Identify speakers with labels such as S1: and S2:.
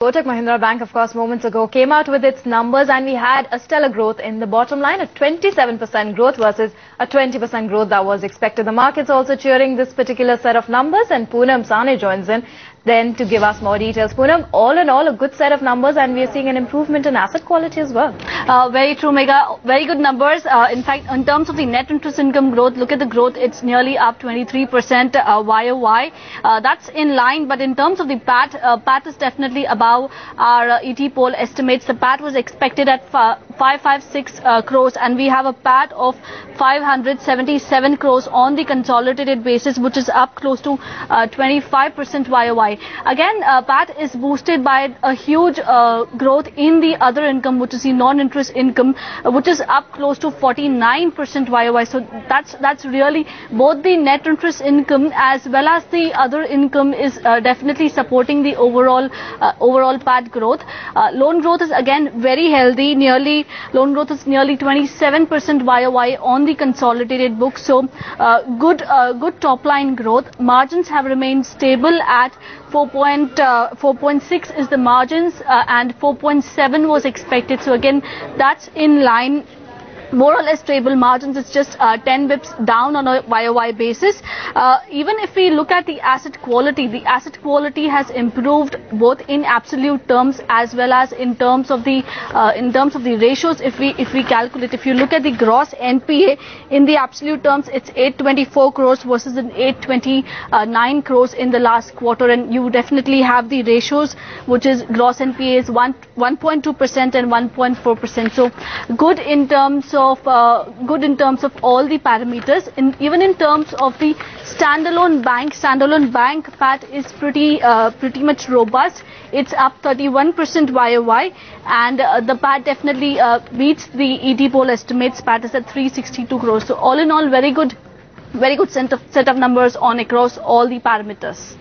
S1: Kotak Mahindra Bank, of course, moments ago came out with its numbers and we had a stellar growth in the bottom line, a 27% growth versus a 20% growth that was expected. The market's also cheering this particular set of numbers, and Poonam Sane joins in then to give us more details. Poonam, all in all, a good set of numbers, and we are seeing an improvement in asset quality as well.
S2: Very true, Megha. Very good numbers. In fact, in terms of the net interest income growth, look at the growth. It's nearly up 23% YOY. That's in line, but in terms of the PAT, PAT is definitely above our ET poll estimates. The PAT was expected at 556 crores, and we have a PAT of 577 crores on the consolidated basis, which is up close to 25% YOY. Again, PAT is boosted by a huge growth in the other income, which is the non-interest income, which is up close to 49% YOY. So that's really both the net interest income as well as the other income is definitely supporting the overall PAT growth. Loan growth is again very healthy. Loan growth is nearly 27% YOY on the consolidated book. So good top line growth. Margins have remained stable at 4.6 is the margins, and 4.7 was expected. So again, that's in line. More or less stable margins. It's just 10 bips down on a YOY basis. Even if we look at the asset quality has improved both in absolute terms as well as in terms of the ratios. If we calculate, if you look at the gross NPA in the absolute terms, it's 824 crores versus an 829 crores in the last quarter, and you definitely have the ratios, which is gross NPA is 1.2% and 1.4%. So good in terms of all the parameters. Even in terms of the standalone bank PAT is pretty much robust. It's up 31% YOY, and the PAT definitely beats the ET poll estimates. PAT is at 362 crores. So all in all, very good set of numbers on across all the parameters.